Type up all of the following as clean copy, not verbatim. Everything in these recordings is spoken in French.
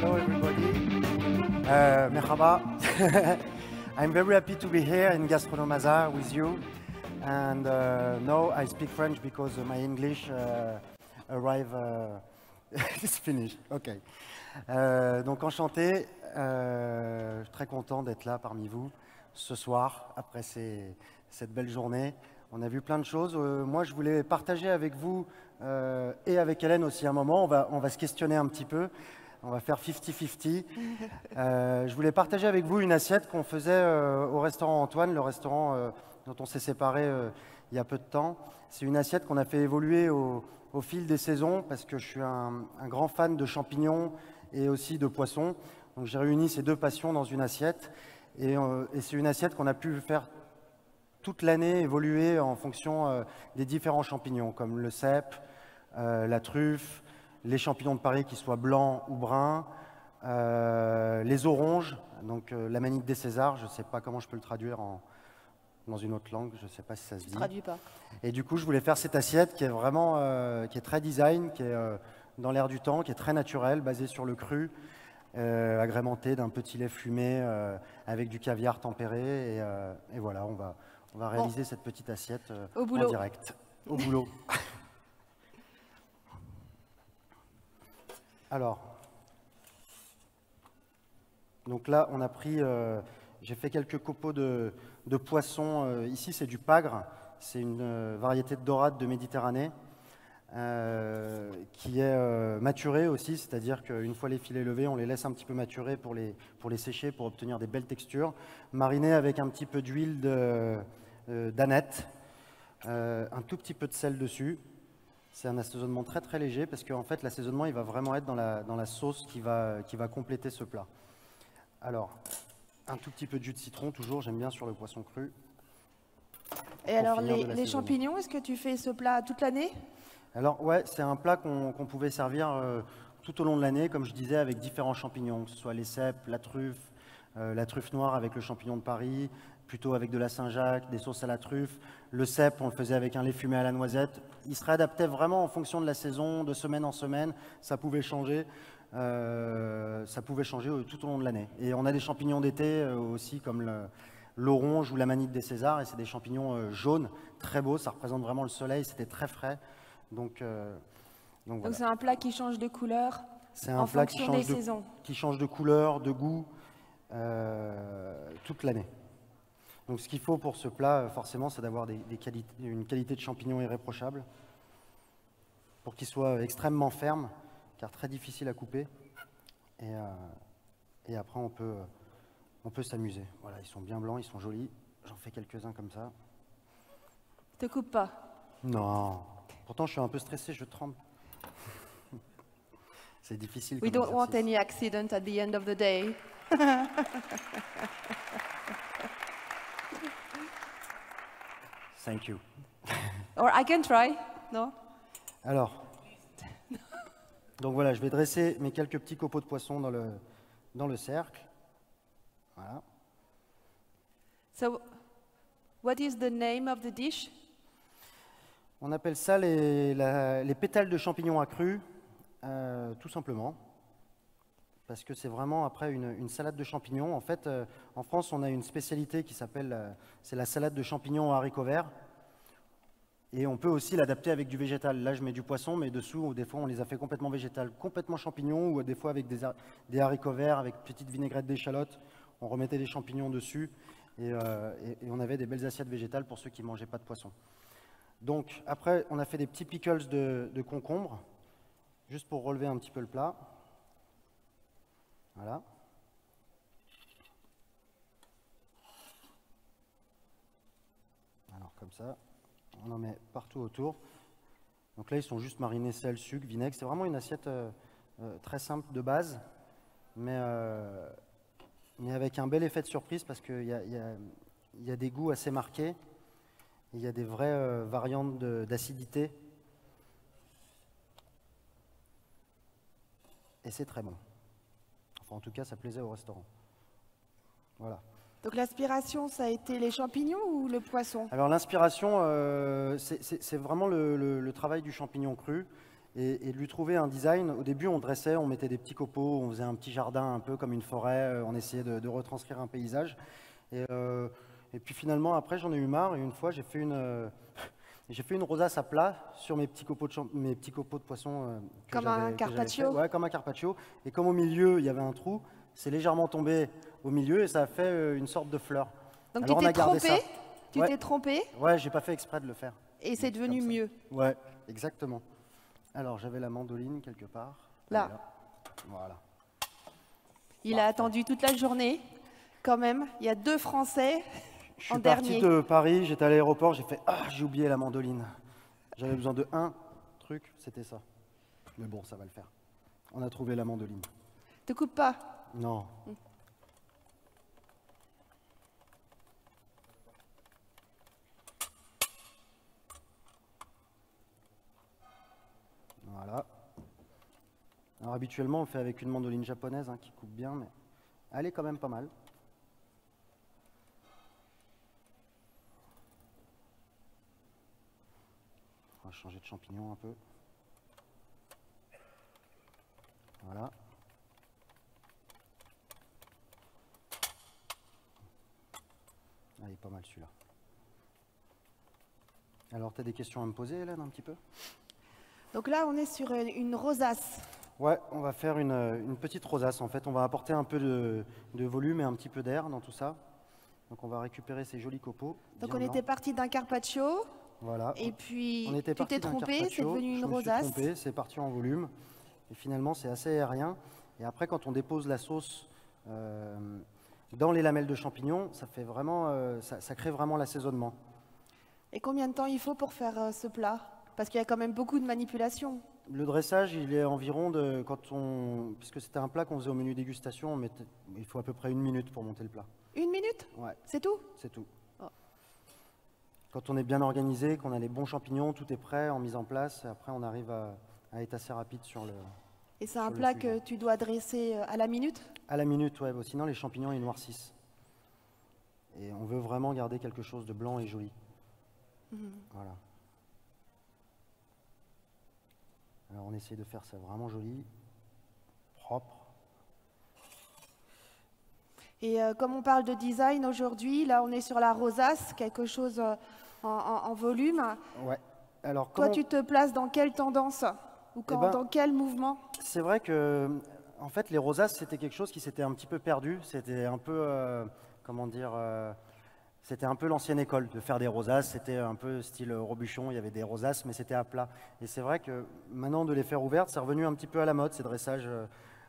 Hello everybody. Merhaba. I'm very happy to be here in Gastronomazar with you. And now I speak French because my English arrive. It's finished. OK. Donc enchanté. Je suis très content d'être là parmi vous ce soir, après cette belle journée. On a vu plein de choses. Moi, je voulais partager avec vous et avec Hélène aussi un moment. On va se questionner un petit peu. On va faire 50-50. Je voulais partager avec vous une assiette qu'on faisait au restaurant Antoine, le restaurant dont on s'est séparés il y a peu de temps. C'est une assiette qu'on a fait évoluer au fil des saisons parce que je suis un grand fan de champignons et aussi de poissons. Donc j'ai réuni ces deux passions dans une assiette. Et c'est une assiette qu'on a pu faire toute l'année évoluer en fonction des différents champignons, comme le cèpe, la truffe, les champignons de Paris qui soient blancs ou bruns, les oranges, donc l'amanite des Césars, je ne sais pas comment je peux le traduire dans une autre langue, je ne sais pas si ça se dit. Je ne traduis pas. Et du coup, je voulais faire cette assiette qui est vraiment qui est très design, qui est dans l'air du temps, qui est très naturelle, basée sur le cru, agrémentée d'un petit lait fumé avec du caviar tempéré. Et voilà, on va réaliser cette petite assiette en direct. Au boulot. Alors, donc là, on a pris, j'ai fait quelques copeaux de poissons. Ici, c'est du pagre. C'est une variété de dorade de Méditerranée qui est maturée aussi, c'est-à-dire qu'une fois les filets levés, on les laisse un petit peu maturer pour les sécher, pour obtenir des belles textures. Marinés avec un petit peu d'huile d'aneth, un tout petit peu de sel dessus. C'est un assaisonnement très très léger parce qu'en fait l'assaisonnement il va vraiment être dans la sauce qui va compléter ce plat. Alors, un tout petit peu de jus de citron toujours, j'aime bien sur le poisson cru. Et alors les champignons, est-ce que tu fais ce plat toute l'année? Alors ouais, c'est un plat qu'on pouvait servir tout au long de l'année, comme je disais, avec différents champignons, que ce soit les cèpes, la truffe noire avec le champignon de Paris, plutôt avec de la Saint-Jacques, des sauces à la truffe. Le cèpe, on le faisait avec un lait fumé à la noisette. Il se réadaptait vraiment en fonction de la saison, de semaine en semaine. Ça pouvait changer. Tout au long de l'année. Et on a des champignons d'été aussi, comme l'orange ou l'amanite des Césars. Et c'est des champignons jaunes, très beaux. Ça représente vraiment le soleil. C'était très frais. Donc voilà. C'est un plat qui change de couleur en fonction des saisons. Qui change de couleur, de goût, toute l'année. Donc ce qu'il faut pour ce plat, forcément, c'est d'avoir une qualité de champignon irréprochable pour qu'il soit extrêmement ferme, car très difficile à couper. Et après, on peut s'amuser. Voilà, ils sont bien blancs, ils sont jolis. J'en fais quelques-uns comme ça. Te coupe pas? Non. Pourtant, je suis un peu stressé, je tremble. C'est difficile. We don't want any accident at the end of the day. Thank you. Or I can try, no? Alors, donc voilà, je vais dresser mes quelques petits copeaux de poisson dans le cercle. Voilà. So, what is the name of the dish? On appelle ça les pétales de champignons accrus, tout simplement. Parce que c'est vraiment après une salade de champignons. En fait, en France, on a une spécialité qui s'appelle, c'est la salade de champignons aux haricots verts. Et on peut aussi l'adapter avec du végétal. Là, je mets du poisson, mais dessous, des fois, on les a fait complètement végétal, complètement champignons, ou des fois avec des haricots verts, avec petite vinaigrette d'échalote. On remettait des champignons dessus, et on avait des belles assiettes végétales pour ceux qui ne mangeaient pas de poisson. Donc, après, on a fait des petits pickles de concombre, juste pour relever un petit peu le plat. Voilà. Alors, comme ça. On en met partout autour. Donc là, ils sont juste marinés sel, sucre, vinaigre. C'est vraiment une assiette très simple de base, mais avec un bel effet de surprise parce qu'il y a des goûts assez marqués. Il y a des vraies variantes d'acidité. Et c'est très bon. Enfin, en tout cas, ça plaisait au restaurant. Voilà. Donc l'inspiration, ça a été les champignons ou le poisson? Alors l'inspiration, c'est vraiment le travail du champignon cru. et de lui trouver un design. Au début, on dressait, on mettait des petits copeaux, on faisait un petit jardin un peu comme une forêt, on essayait de retranscrire un paysage. Et puis finalement, après, j'en ai eu marre et une fois, j'ai fait une rosace à plat sur mes petits copeaux de poisson. Comme un carpaccio. Ouais, comme un carpaccio. Et comme au milieu, il y avait un trou, c'est légèrement tombé au milieu et ça a fait une sorte de fleur. Donc Alors, tu on a t'es gardé trompé, ça. tu Ouais. t'es trompé Ouais, j'ai pas fait exprès de le faire. et c'est Comme devenu ça. mieux. Ouais, exactement. Alors, j'avais la mandoline quelque part. Là. Elle est Voilà. Il a attendu toute la journée, quand même. Il y a 2 Français Je suis en parti dernier. de Paris, j'étais à l'aéroport, j'ai fait « Ah, j'ai oublié la mandoline ». J'avais besoin de un truc, c'était ça. Mais bon, ça va le faire. On a trouvé la mandoline. Te coupe pas. Non. Voilà. Alors habituellement, on le fait avec une mandoline japonaise qui coupe bien, mais elle est quand même pas mal. On va changer de champignon un peu. Voilà. Ah, il est pas mal celui-là. Alors, tu as des questions à me poser, Hélène, un petit peu? Donc là, on est sur une rosace. Ouais, on va faire une petite rosace. En fait, on va apporter un peu de volume et un petit peu d'air dans tout ça. Donc, on va récupérer ces jolis copeaux. Donc bien on était blancs. parti d'un carpaccio, Voilà. et puis On était tu parti t'es d'un trompé, c'est carpaccio, devenu une je me suis rosace. trompé, c'est parti en volume. Et finalement, c'est assez aérien. Et après, quand on dépose la sauce dans les lamelles de champignons, ça fait vraiment, ça crée vraiment l'assaisonnement. Et combien de temps il faut pour faire ce plat? Parce qu'il y a quand même beaucoup de manipulations. Le dressage, il est environ de, puisque c'était un plat qu'on faisait au menu dégustation, il faut à peu près 1 minute pour monter le plat. 1 minute? Ouais, C'est tout? c'est tout. Oh. Quand on est bien organisé, qu'on a les bons champignons, tout est prêt, en mise en place, et après on arrive à être assez rapide sur le... Et c'est un sur le plat sujet. que tu dois dresser à la minute? À la minute, ouais, sinon les champignons ils noircissent. Et on veut vraiment garder quelque chose de blanc et joli. Voilà. Alors on essaie de faire ça vraiment joli, propre. Et comme on parle de design aujourd'hui, là on est sur la rosace, quelque chose en volume. Ouais. Alors Toi, comment... tu te places dans quelle tendance? Ou dans quel mouvement? C'est vrai que, en fait, les rosaces, c'était quelque chose qui s'était un petit peu perdu. C'était un peu, comment dire, c'était un peu l'ancienne école de faire des rosaces. C'était un peu style Robuchon, il y avait des rosaces, mais c'était à plat. Et c'est vrai que maintenant, de les faire ouvertes, c'est revenu un petit peu à la mode, ces dressages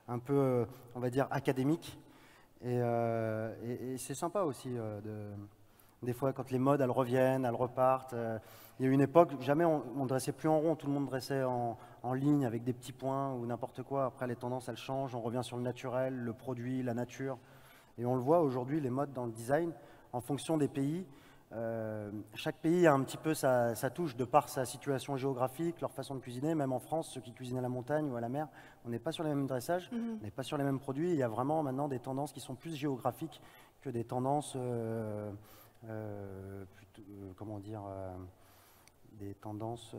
un peu, on va dire, académiques. Et c'est sympa aussi, des fois, quand les modes, elles reviennent, elles repartent. Il y a eu une époque, jamais on dressait plus en rond, tout le monde dressait en ligne avec des petits points ou n'importe quoi. Après, les tendances, elles changent, on revient sur le naturel, le produit, la nature. Et on le voit aujourd'hui, les modes dans le design, en fonction des pays. Chaque pays a un petit peu sa touche de par sa situation géographique, leur façon de cuisiner. Même en France, ceux qui cuisinent à la montagne ou à la mer, on n'est pas sur les mêmes dressages, on n'est pas sur les mêmes produits. Il y a vraiment maintenant des tendances qui sont plus géographiques que des tendances, comment dire, des tendances...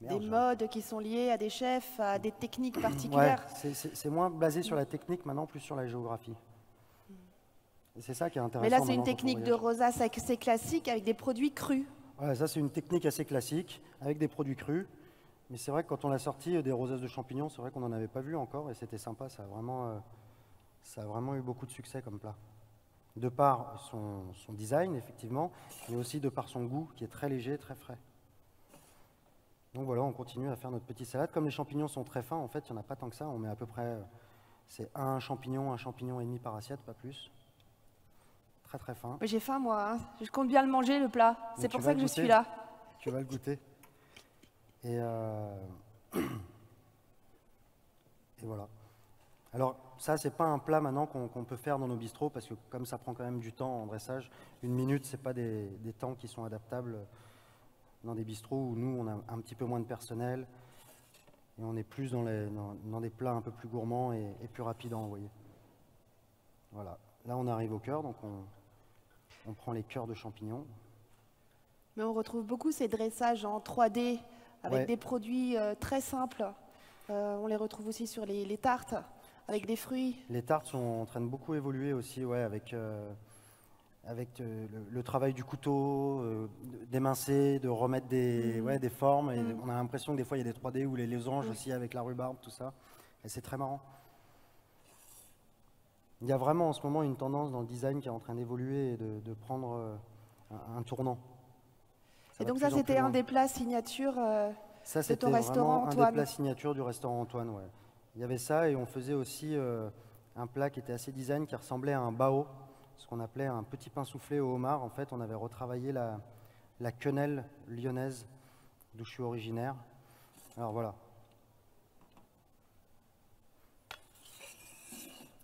des modes qui sont liés à des chefs, à des techniques Ouais, particulières. c'est moins basé sur la technique maintenant, plus sur la géographie. Et c'est ça qui est intéressant. Mais là, c'est une maintenant quand on technique de voyage. rosace assez classique avec des produits crus. Ouais, ça c'est une technique assez classique, avec des produits crus. Mais c'est vrai que quand on l'a sorti des rosaces de champignons, c'est vrai qu'on n'en avait pas vu encore et c'était sympa, ça a vraiment eu beaucoup de succès comme plat. De par son design, effectivement, mais aussi de par son goût qui est très léger, très frais. Donc voilà, on continue à faire notre petite salade. Comme les champignons sont très fins, en fait, il n'y en a pas tant que ça. On met à peu près, c'est un champignon et demi par assiette, pas plus. Très très fin. J'ai faim, moi. Hein. Je compte bien le manger, le plat. Mais C'est tu pour vas ça que le je suis goûter. là. Tu vas le goûter. Et voilà. Alors ça, c'est pas un plat maintenant qu'on peut faire dans nos bistrots parce que comme ça prend quand même du temps en dressage, 1 minute, c'est pas des temps qui sont adaptables dans des bistrots où nous, on a un petit peu moins de personnel et on est plus dans des plats un peu plus gourmands et plus rapides à envoyer. Voilà. Là, on arrive au cœur, donc on prend les cœurs de champignons. Mais on retrouve beaucoup ces dressages en 3D avec Ouais. des produits très simples. On les retrouve aussi sur les tartes, avec des fruits. Les tartes sont en train de beaucoup évoluer aussi, ouais, avec le travail du couteau, d'émincer, de remettre ouais, des formes. Et on a l'impression que des fois, il y a des 3D ou les losanges aussi avec la rhubarbe, tout ça. Et c'est très marrant. Il y a vraiment en ce moment une tendance dans le design qui est en train d'évoluer et de prendre un tournant. Et va donc de ça, plus en plus c'était un loin. des plats signatures Ça, de c'était ton restaurant, vraiment un des Antoine. plats signatures du restaurant Antoine. Ouais. Il y avait ça et on faisait aussi un plat qui était assez design, qui ressemblait à un bao, ce qu'on appelait un petit pain soufflé au homard. En fait, on avait retravaillé la quenelle lyonnaise, d'où je suis originaire. Alors voilà.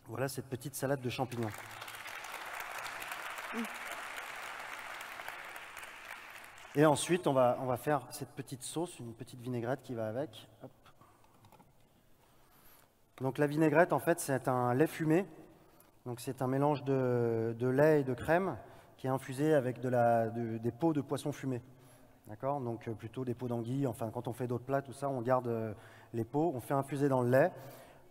Voilà cette petite salade de champignons. Et ensuite, on va faire cette petite sauce, une petite vinaigrette qui va avec. Hop. Donc la vinaigrette, en fait, c'est un lait fumé. Donc c'est un mélange de lait et de crème qui est infusé avec des peaux de poisson fumé. D'accord? Donc plutôt des peaux d'anguille. Enfin, quand on fait d'autres plats, tout ça, on garde les peaux, on fait infuser dans le lait,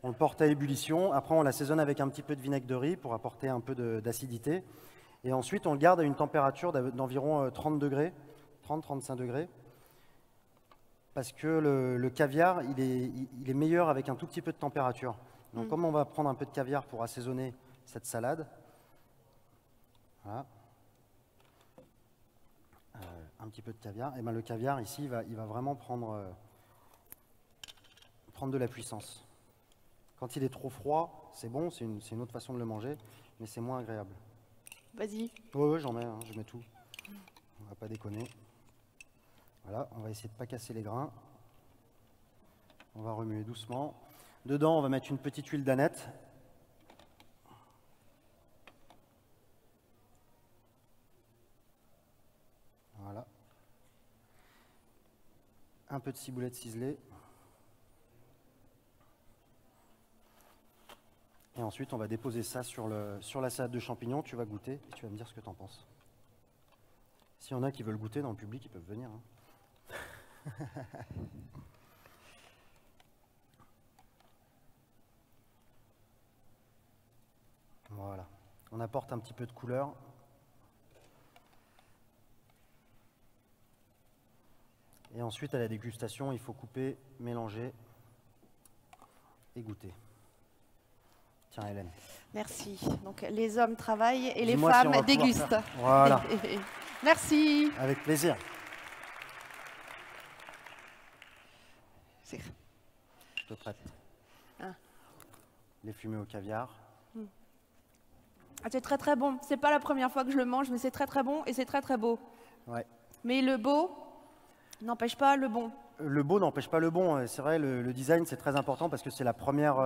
on le porte à ébullition. Après, on l'assaisonne avec un petit peu de vinaigre de riz pour apporter un peu d'acidité. Et ensuite, on le garde à une température d'environ 30 degrés, 30-35 degrés. Parce que le caviar, il est meilleur avec un tout petit peu de température. Donc, comme on va prendre un peu de caviar pour assaisonner cette salade, voilà, un petit peu de caviar, et ben le caviar ici, il va vraiment prendre de la puissance. Quand il est trop froid, c'est bon, c'est une autre façon de le manger, mais c'est moins agréable. Vas-y. Oui, j'en mets, hein, je mets tout. On va pas déconner. Voilà, on va essayer de ne pas casser les grains. On va remuer doucement. Dedans, on va mettre une petite huile d'âneth. Voilà. Un peu de ciboulette ciselée. Et ensuite, on va déposer ça sur la salade de champignons. Tu vas goûter et tu vas me dire ce que tu en penses. S'il y en a qui veulent goûter dans le public, ils peuvent venir. Hein. Voilà. On apporte un petit peu de couleur. Et ensuite, à la dégustation, il faut couper, mélanger et goûter. Tiens, Hélène. Merci. Donc les hommes travaillent et les Dis-moi si on femmes va pouvoir dégustent. faire. Voilà. Merci. Avec plaisir. C'est- Je te prête. Ah. Les fumées au caviar. Ah, c'est très très bon. C'est pas la première fois que je le mange, mais c'est très très bon et c'est très très beau. Ouais. Mais le beau n'empêche pas le bon. Le beau n'empêche pas le bon. C'est vrai, le design, c'est très important parce que c'est la première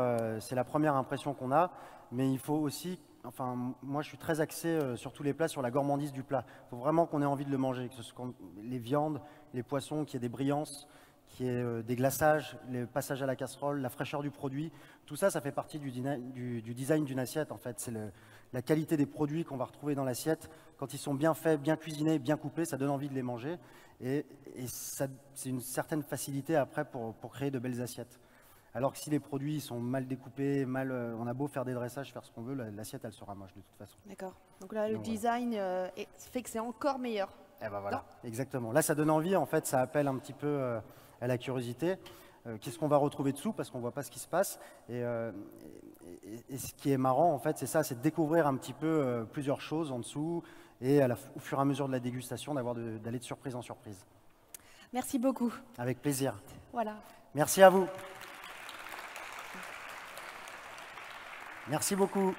impression qu'on a. Mais il faut aussi, enfin, moi, je suis très axé sur tous les plats, sur la gourmandise du plat. Il faut vraiment qu'on ait envie de le manger, que ce soit les viandes, les poissons, qu'il y ait des brillances, qu'il y ait des glaçages, les passages à la casserole, la fraîcheur du produit. Tout ça, ça fait partie du design d'une assiette, en fait. C'est la qualité des produits qu'on va retrouver dans l'assiette. Quand ils sont bien faits, bien cuisinés, bien coupés, ça donne envie de les manger. Et c'est une certaine facilité après pour créer de belles assiettes. Alors que si les produits sont mal découpés, on a beau faire des dressages, faire ce qu'on veut, l'assiette, elle sera moche de toute façon. D'accord. Donc là, le Donc, design fait que c'est encore meilleur. Et ben voilà, exactement. Là, ça donne envie, en fait, ça appelle un petit peu à la curiosité. Qu'est-ce qu'on va retrouver dessous parce qu'on ne voit pas ce qui se passe. Et ce qui est marrant, en fait, c'est ça, c'est de découvrir un petit peu plusieurs choses en dessous et au fur et à mesure de la dégustation, d'aller de surprise en surprise. Merci beaucoup. Avec plaisir. Voilà. Merci à vous. Merci beaucoup.